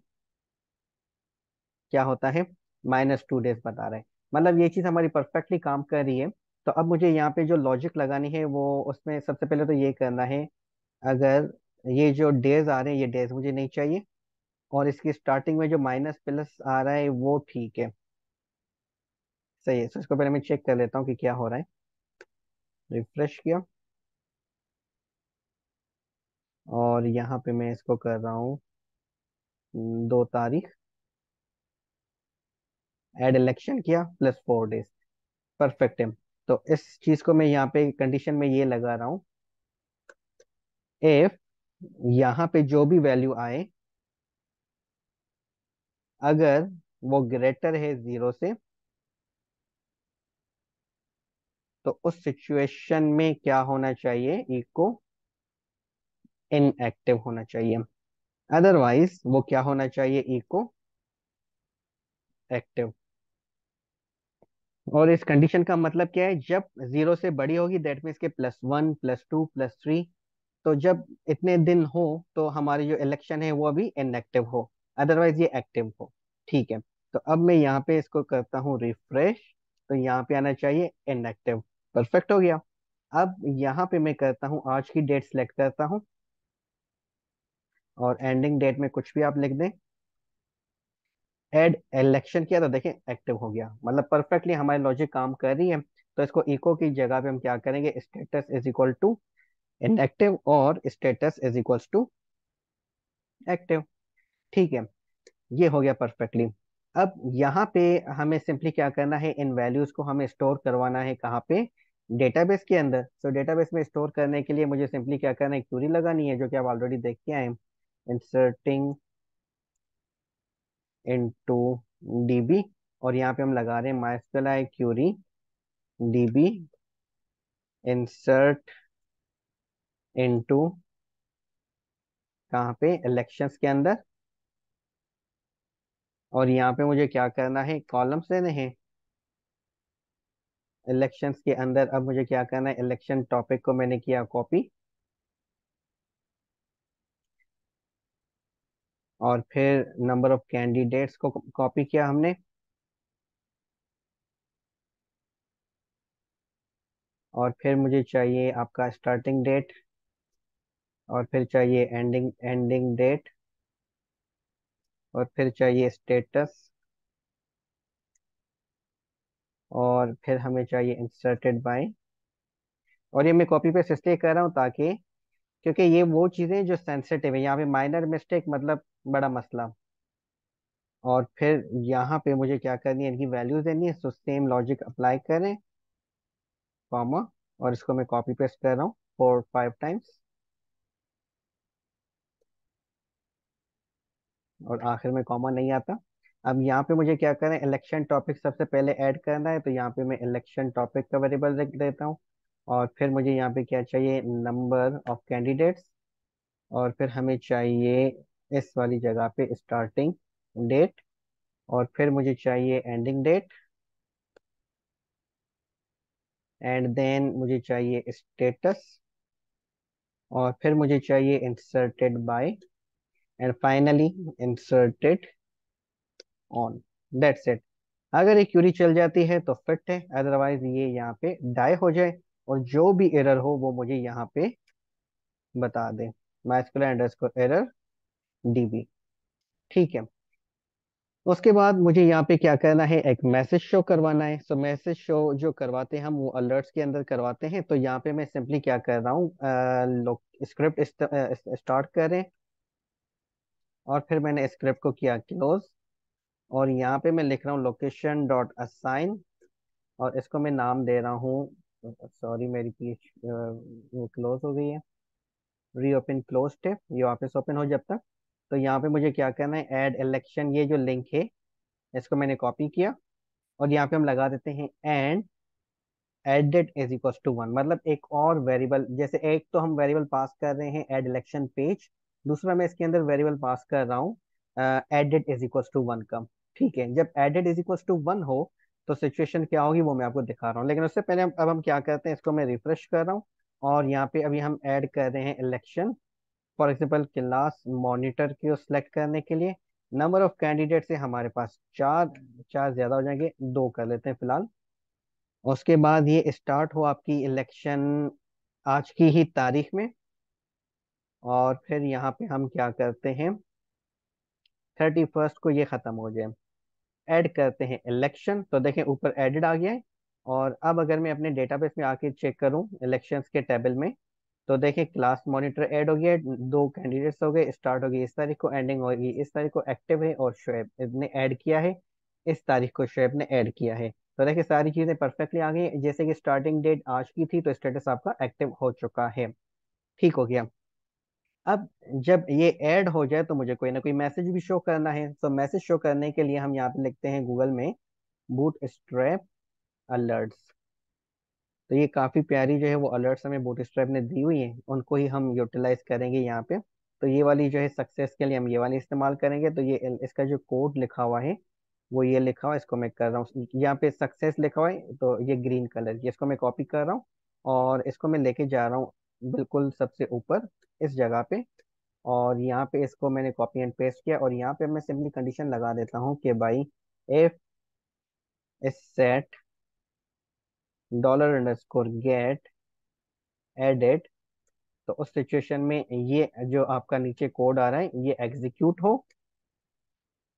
क्या होता है, -2 डेज बता रहे हैं। मतलब ये चीज़ हमारी परफेक्टली काम कर रही है। तो अब मुझे यहाँ पे जो लॉजिक लगानी है वो, उसमें सबसे पहले तो ये करना है, अगर ये जो डेज आ रहे हैं ये डेज मुझे नहीं चाहिए, और इसकी स्टार्टिंग में जो माइनस प्लस आ रहा है वो ठीक है, सही है। तो इसको पहले मैं चेक कर लेता हूँ कि क्या हो रहा है। रिफ्रेश किया, और यहाँ पे मैं इसको कर रहा हूँ 2 तारीख, एड इलेक्शन किया, +4 डेज। परफेक्ट है। तो इस चीज को मैं यहाँ पे कंडीशन में ये लगा रहा हूँ, इफ यहाँ पे जो भी वैल्यू आए, अगर वो ग्रेटर है 0 से, तो उस सिचुएशन में क्या होना चाहिए, इको इनएक्टिव होना चाहिए। अदरवाइज वो क्या होना चाहिए, इको एक्टिव। और इस कंडीशन का मतलब क्या है, जब 0 से बड़ी होगी दैट मीन्स के +1 +2 +3, तो जब इतने दिन हो तो हमारी जो इलेक्शन है वो अभी इनएक्टिव हो, अदरवाइज ये एक्टिव हो। ठीक है, तो अब मैं यहाँ पे इसको करता हूँ रिफ्रेश, तो यहाँ पे आना चाहिए इनएक्टिव। परफेक्ट हो गया। अब यहाँ पे मैं करता हूँ, आज की डेट सेलेक्ट करता हूँ, और एंडिंग डेट में कुछ भी आप लिख दें। एड इलेक्शन किया तो देखें एक्टिव हो गया, मतलब परफेक्टली हमारी लॉजिक काम कर रही है। तो इसको इको की जगह पे हम क्या करेंगे, status is equal to inactive और status is equals to active. ठीक है, ये हो गया परफेक्टली। अब यहाँ पे हमें सिंपली क्या करना है, इन वैल्यूज को हमें स्टोर करवाना है कहाँ पे, डेटाबेस के अंदर। सो डेटाबेस में स्टोर करने के लिए मुझे सिंपली क्या करना है, क्यूरी लगानी है, जो कि आप ऑलरेडी देख के आए। इंसर्टिंग इनटू डीबी, और यहाँ पे हम लगा रहे हैं MySQL query DB insert into, कहाँ पे, इलेक्शंस के अंदर। और यहाँ पे मुझे क्या करना है, कॉलम्स लेने हैं इलेक्शंस के अंदर। अब मुझे क्या करना है, इलेक्शन टॉपिक को मैंने किया कॉपी, और फिर नंबर ऑफ कैंडिडेट्स को कॉपी किया हमने, और फिर मुझे चाहिए आपका स्टार्टिंग डेट, और फिर चाहिए एंडिंग एंडिंग डेट, और फिर चाहिए स्टेटस, और फिर हमें चाहिए इंसर्टेड बाय। और ये मैं कॉपी पेस्ट इसलिए कर रहा हूँ ताकि, क्योंकि ये वो चीज़ें जो सेंसिटिव है, यहाँ पे माइनर मिस्टेक मतलब बड़ा मसला। और फिर यहाँ पे मुझे क्या करनी है, इनकी वैल्यूज देनी है। सो सेम लॉजिक अप्लाई करें, कॉमा, और इसको मैं कॉपी पेस्ट कर रहा हूँ 4-5 टाइम्स, और आखिर में कॉमा नहीं आता। अब यहाँ पे मुझे क्या करना है, इलेक्शन टॉपिक सबसे पहले ऐड करना है, तो यहाँ पे मैं इलेक्शन टॉपिक का वेरिएबल रख देता हूँ। और फिर मुझे यहाँ पे क्या चाहिए, नंबर ऑफ कैंडिडेट्स, और फिर हमें चाहिए इस वाली जगह पे स्टार्टिंग डेट, और फिर मुझे चाहिए एंडिंग डेट, एंड देन मुझे चाहिए स्टेटस, और फिर मुझे चाहिए inserted by, and finally inserted on. That's it. अगर ये क्यूरी चल जाती है तो फिट है, अदरवाइज ये यहाँ पे डाई हो जाए, और जो भी एरर हो वो मुझे यहाँ पे बता दे, माइस्कुलर अंडरस्कोर एरर डीबी। ठीक है, उसके बाद मुझे यहाँ पे क्या करना है, एक मैसेज शो करवाना है। सो मैसेज शो जो करवाते हैं हम, वो अलर्ट्स के अंदर करवाते हैं। तो यहाँ पे मैं सिंपली क्या कर रहा हूँ, स्क्रिप्ट स्टार्ट करें, और फिर मैंने स्क्रिप्ट को किया क्लोज, और यहाँ पे मैं लिख रहा हूँ लोकेशन डॉट असाइन, और इसको मैं नाम दे रहा हूँ, सॉरी मेरी पीच वो क्लोज हो गई है, रीओपन क्लोज टेप, ये वापस ओपन हो जब तक। तो यहाँ पे मुझे क्या करना है, ऐड इलेक्शन, ये जो लिंक है इसको मैंने कॉपी किया, और यहाँ पे हम लगा देते हैं and added is equal to 1। मतलब एक और वेरिएबल, जैसे एक तो हम वेरिएबल पास कर रहे हैं ऐड इलेक्शन पेज, दूसरा मैं इसके अंदर वेरिएबल पास कर रहा हूँ एडेड इज इक्वल टू 1 का। ठीक है, जब एडेड इज इक्वल टू 1 हो तो सिचुएशन क्या होगी वो मैं आपको दिखा रहा हूँ, लेकिन उससे पहले अब हम क्या करते हैं, इसको मैं रिफ्रेश कर रहा हूँ, और यहाँ पे अभी हम ऐड कर रहे हैं election. For example class monitor को सिलेक्ट करने के लिए नंबर ऑफ कैंडिडेट से हमारे पास चार, चार ज्यादा हो जाएंगे, दो कर लेते हैं फिलहाल। उसके बाद ये स्टार्ट हो आपकी इलेक्शन आज की ही तारीख में, और फिर यहाँ पे हम क्या करते हैं, 31 को ये खत्म हो जाए। ऐड करते हैं इलेक्शन, तो देखें ऊपर एडेड आ गया है। और अब अगर मैं अपने डेटाबेस में आके चेक करूं इलेक्शंस के टेबल में, तो देखें क्लास मॉनिटर ऐड हो गया है, दो कैंडिडेट्स हो गए, स्टार्ट हो गई इस तारीख को, एंडिंग होगी इस तारीख को, एक्टिव है, और शोएब ने ऐड किया है इस तारीख को, शोएब ने ऐड किया है। तो देखिए सारी चीजें परफेक्टली आ गई, जैसे कि स्टार्टिंग डेट आज की थी तो स्टेटस आपका एक्टिव हो चुका है। ठीक हो गया। अब जब ये ऐड हो जाए तो मुझे कोई ना कोई मैसेज भी शो करना है। तो मैसेज शो करने के लिए हम यहाँ पे लिखते हैं गूगल में बूट स्ट्रैप अलर्ट्स। तो ये काफ़ी प्यारी जो है वो अलर्ट्स हमें बूट स्ट्रैप ने दी हुई है, उनको ही हम यूटिलाइज करेंगे यहाँ पे। तो ये वाली जो है सक्सेस के लिए हम ये वाली इस्तेमाल करेंगे। तो ये इसका जो कोड लिखा हुआ है वो ये लिखा हुआ है, इसको मैं कर रहा हूँ, यहाँ पे सक्सेस लिखा हुआ है तो ये ग्रीन कलर की, इसको मैं कॉपी कर रहा हूँ, और इसको मैं लेके जा रहा हूँ बिल्कुल सबसे ऊपर इस जगह पे। और यहाँ पे इसको मैंने कॉपी एंड पेस्ट किया, और यहाँ पे मैं सिंपली कंडीशन लगा देता हूँ कि भाई इफ इस सेट $_ गेट एडेड, तो उस सिचुएशन में ये जो आपका नीचे कोड आ रहा है ये एग्जीक्यूट हो,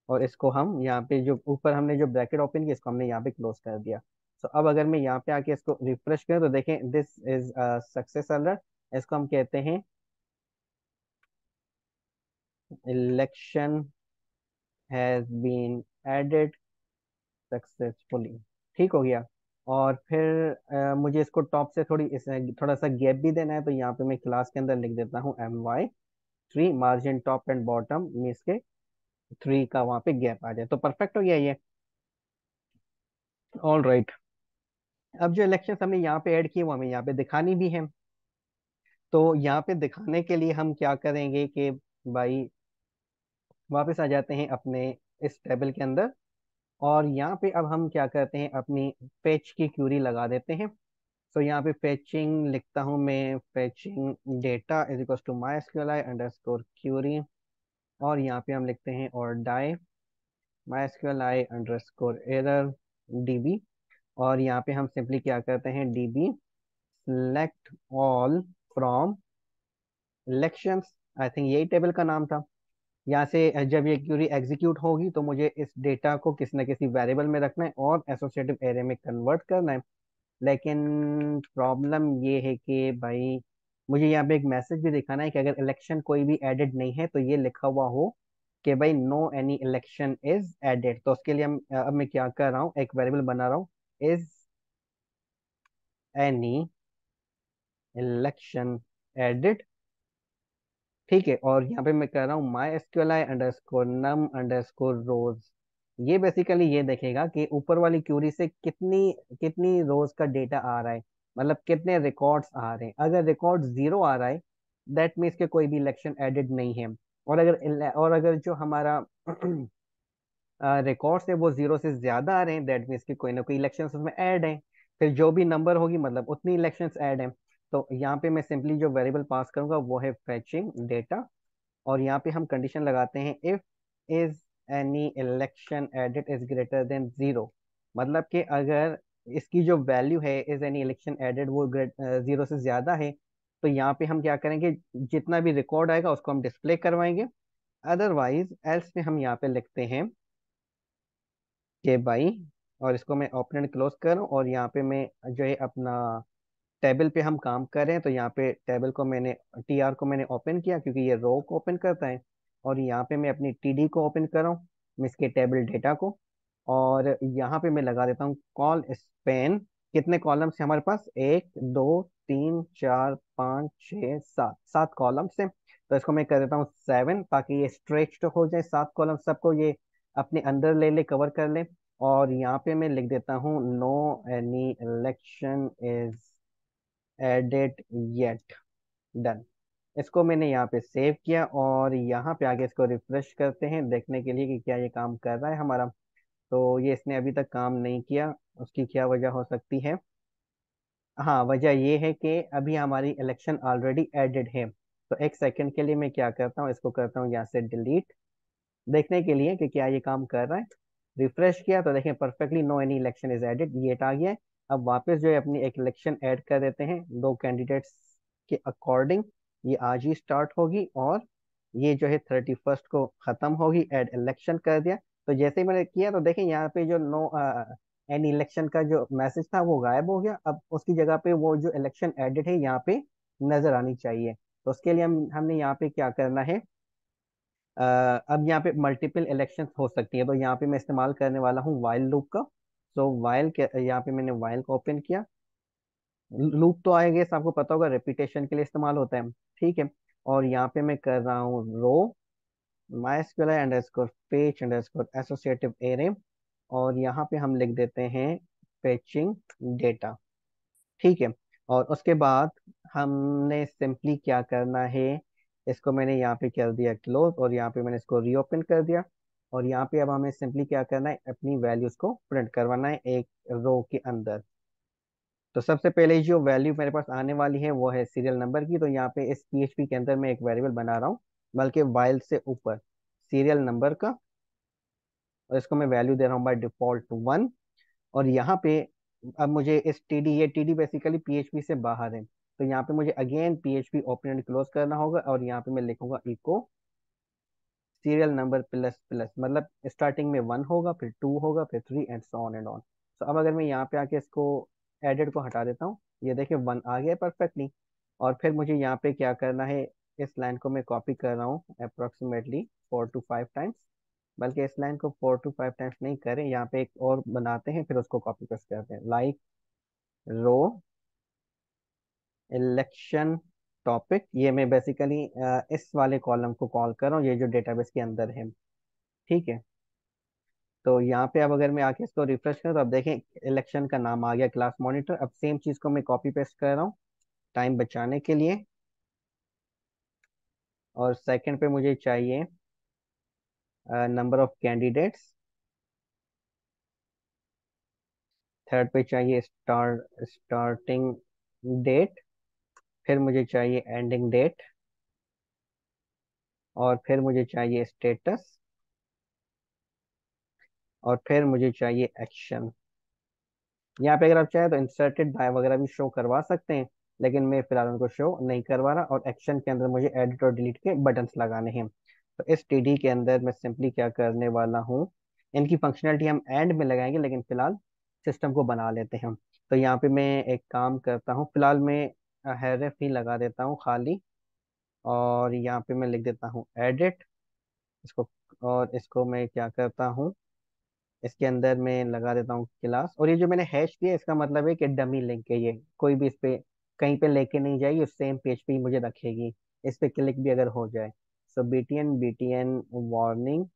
और इसको हम यहाँ पे जो ऊपर हमने जो ब्रैकेट ओपन किया इसको हमने यहाँ पे क्लोज कर दिया। तो अब अगर मैं यहाँ पे आके इसको रिफ्रेश करूँ तो देखें दिस इज सक्सेस अलर्ट, इसको हम कहते हैं election has been added successfully. ठीक हो गया। और फिर मुझे इसको टॉप से थोड़ा सा गैप भी देना है, तो यहाँ पे मैं क्लास के अंदर लिख देता हूँ my3 margin top and bottom means के 3 का वहाँ पे गैप आ जाए, तो परफेक्ट हो गया ये। All right. अब जो इलेक्शन हमने यहाँ पे ऐड किए वो हमें यहाँ पे दिखानी भी है। तो यहाँ पे दिखाने के लिए हम क्या करेंगे कि भाई वापस आ जाते हैं अपने इस टेबल के अंदर, और यहाँ पे अब हम क्या करते हैं, अपनी फेच की क्यूरी लगा देते हैं। तो यहाँ पे फेचिंग लिखता हूँ मैं, fetching data is equal to my SQL I underscore query, और यहाँ पे हम लिखते हैं और die my SQL I underscore error DB, और यहाँ पे हम सिंपली क्या करते हैं, DB select all from elections. I think यही टेबल का नाम था। यहाँ से जब ये क्यूरी एग्जीक्यूट होगी तो मुझे इस डेटा को किसी न किसी वेरिएबल में रखना है और एसोसिएटिव एरे में कन्वर्ट करना है। लेकिन प्रॉब्लम ये है कि भाई मुझे यहाँ पे एक मैसेज भी दिखाना है कि अगर इलेक्शन कोई भी एडेड नहीं है तो ये लिखा हुआ हो कि भाई no any election is added. तो उसके लिए अब मैं क्या कर रहा हूँ, एक वेरिएबल बना रहा हूँ, इज एनी इलेक्शन एडेड। ठीक है। और यहाँ पे मैं कर रहा हूँ my SQL I underscore num underscore rows. ये बेसिकली ये देखेगा कि ऊपर वाली क्यूरी से कितनी कितनी रोज का डेटा आ रहा है, मतलब कितने रिकॉर्ड्स आ रहे हैं। अगर रिकॉर्ड 0 आ रहा है दैट मीन्स के कोई भी इलेक्शन एडेड नहीं है। और अगर जो हमारा रिकॉर्ड्स है वो 0 से ज्यादा आ रहे हैं दैट मीन्स कि कोई ना कोई इलेक्शंस उसमें ऐड है। फिर जो भी नंबर होगी मतलब उतनी इलेक्शंस ऐड हैं। तो यहाँ पे मैं सिंपली जो वेरिएबल पास करूंगा वो है फेचिंग डेटा, और यहाँ पे हम कंडीशन लगाते हैं if is any election added is greater than 0। मतलब कि अगर इसकी जो वैल्यू है इज एनी इलेक्शन एडेड वो 0 से ज्यादा है, तो यहाँ पे हम क्या करेंगे, जितना भी रिकॉर्ड आएगा उसको हम डिस्प्ले करवाएंगे। अदरवाइज एल्स में हम यहाँ पे लिखते हैं कि भाई, और इसको मैं ओपन एंड क्लोज करूँ, और यहाँ पे मैं जो है अपना टेबल पे हम काम कर रहे हैं, तो यहाँ पे टेबल को मैंने टीआर को मैंने ओपन किया क्योंकि ये रो को ओपन करता है, और यहाँ पे मैं अपनी टीडी को ओपन कर रहा हूँ, इसके टेबल डेटा को। और यहाँ पे मैं लगा देता हूँ कॉल स्पेन। कितने कॉलम्स हैं हमारे पास, 1 2 3 4 5 6 7, 7 कॉलम्स हैं। तो इसको मैं कर देता हूँ 7 ताकि ये स्ट्रेच हो जाए, 7 कॉलम सबको ये अपने अंदर ले ले, कवर कर ले। और यहाँ पे मैं लिख देता हूँ no any election is added yet. Done. इसको मैंने यहाँ पे सेव किया, और यहाँ पे आगे इसको रिफ्रेश करते हैं देखने के लिए कि क्या ये काम कर रहा है हमारा। तो ये इसने अभी तक काम नहीं किया, उसकी क्या वजह हो सकती है। हाँ, वजह ये है कि अभी हमारी इलेक्शन ऑलरेडी एडेड है। तो एक सेकंड के लिए मैं क्या करता हूँ, इसको करता हूँ यहाँ से डिलीट, देखने के लिए कि क्या ये काम कर रहा है। रिफ्रेश किया तो देखें perfectly no any election is added, ये आ गया है। अब वापस जो है अपनी एक इलेक्शन ऐड कर देते हैं दो कैंडिडेट्स के अकॉर्डिंग। ये आज ही स्टार्ट होगी, और ये जो है 31 को खत्म होगी। ऐड इलेक्शन कर दिया। तो जैसे ही मैंने किया तो देखें यहाँ पे जो नो एनी इलेक्शन का जो मैसेज था वो गायब हो गया। अब उसकी जगह पे वो जो इलेक्शन एडेड है यहाँ पे नजर आनी चाहिए। तो उसके लिए हमने यहाँ पे क्या करना है, अ, अब यहाँ पे मल्टीपल इलेक्शंस हो सकती है, तो यहाँ पे मैं इस्तेमाल करने वाला हूँ वाइल लूप का। सो वाइल के यहाँ पे मैंने वाइल को ओपन किया। लूप तो आएगा, आपको पता होगा रेपिटेशन के लिए इस्तेमाल होता है। ठीक है। और यहाँ पे मैं कर रहा हूँ row MySQL underscore page underscore associative array, और यहाँ पे हम लिख देते हैं फेचिंग डेटा। ठीक है। और उसके बाद हमने सिंपली क्या करना है, इसको मैंने यहाँ पे कर दिया क्लोज, और यहाँ पे मैंने इसको रीओपन कर दिया। और यहाँ पे अब हमें सिंपली क्या करना है, अपनी वैल्यूज को प्रिंट करवाना है एक रो के अंदर। तो सबसे पहले जो वैल्यू मेरे पास आने वाली है वो है सीरियल नंबर की। तो यहाँ पे इस पीएचपी के अंदर मैं एक वेरिएबल बना रहा हूँ, बल्कि वाइल से ऊपर सीरियल नंबर का, और इसको मैं वैल्यू दे रहा हूँ बाय डिफॉल्ट 1। और यहाँ पे अब मुझे इस टीडी, ये टीडी बेसिकली पीएचपी से बाहर है, तो यहाँ पे मुझे again PHP open and close करना होगा, और यहाँ पे मैं लिखूंगा echo serial number plus plus, मतलब स्टार्टिंग में 1 होगा, फिर 2 होगा, फिर 3 and so on and on. तो अब अगर मैं यहाँ पे आके इसको एडेड को हटा देता हूँ, ये देखिए 1 आ गया परफेक्टली। और फिर मुझे यहाँ पे क्या करना है, इस लाइन को मैं कॉपी कर रहा हूँ अप्रोक्सीमेटली 4 to 5 टाइम्स। बल्कि इस लाइन को 4 to 5 टाइम्स नहीं करें, यहाँ पे एक और बनाते हैं, फिर उसको कॉपी पेस्ट करते हैं। लाइक रो इलेक्शन टॉपिक, ये मैं बेसिकली इस वाले कॉलम को कॉल कर रहा हूँ, ये जो डेटाबेस के अंदर है। ठीक है। तो यहाँ पे अब अगर मैं आके इसको रिफ्रेश करूँ तो अब देखें इलेक्शन का नाम आ गया, क्लास मॉनिटर। अब सेम चीज़ को मैं कॉपी पेस्ट कर रहा हूँ टाइम बचाने के लिए। और सेकंड पे मुझे चाहिए नंबर ऑफ कैंडिडेट्स। थर्ड पे चाहिए स्टार्टिंग डेट। फिर मुझे चाहिए एंडिंग डेट। और फिर मुझे चाहिए स्टेटस। और फिर मुझे चाहिए एक्शन। यहाँ पे अगर आप चाहें तो इंसर्टेड बाय वगैरह भी शो करवा सकते हैं, लेकिन मैं फिलहाल उनको शो नहीं करवा रहा। और एक्शन के अंदर मुझे एडिट और डिलीट के बटन्स लगाने हैं। तो इस टीडी के अंदर मैं सिंपली क्या करने वाला हूँ, इनकी फंक्शनैलिटी हम एंड में लगाएंगे, लेकिन फिलहाल सिस्टम को बना लेते हैं। तो यहाँ पे मैं एक काम करता हूँ, फिलहाल मैं हैरेफ ही लगा देता हूँ खाली। और यहाँ पे मैं लिख देता हूँ एडिट इसको। और इसको मैं क्या करता हूँ, इसके अंदर मैं लगा देता हूँ क्लास। और ये जो मैंने हैश दिया इसका मतलब है कि डमी लिंक है, ये कोई भी इस पे कहीं पे लेके नहीं जाएगी, उस सेम पेज पे ही मुझे रखेगी। इस पे क्लिक भी अगर हो जाए। सो बीटीएन बीटीएन वार्निंग।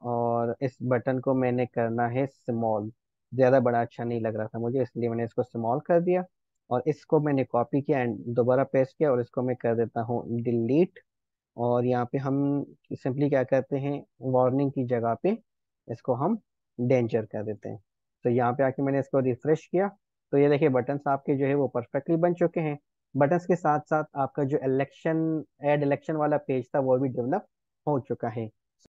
और इस बटन को मैंने करना है स्मॉल, ज़्यादा बड़ा अच्छा नहीं लग रहा था मुझे, इसलिए मैंने इसको स्मॉल कर दिया। और इसको मैंने कॉपी किया एंड दोबारा पेस्ट किया, और इसको मैं कर देता हूँ डिलीट। और यहाँ पे हम सिंपली क्या करते हैं, वार्निंग की जगह पे इसको हम डेंजर कर देते हैं। तो यहाँ पे आके मैंने इसको रिफ्रेश किया, तो ये देखिए बटन्स आपके जो है वो परफेक्टली बन चुके हैं। बटन्स के साथ साथ आपका जो इलेक्शन, एड इलेक्शन वाला पेज था वो भी डेवलप हो चुका है।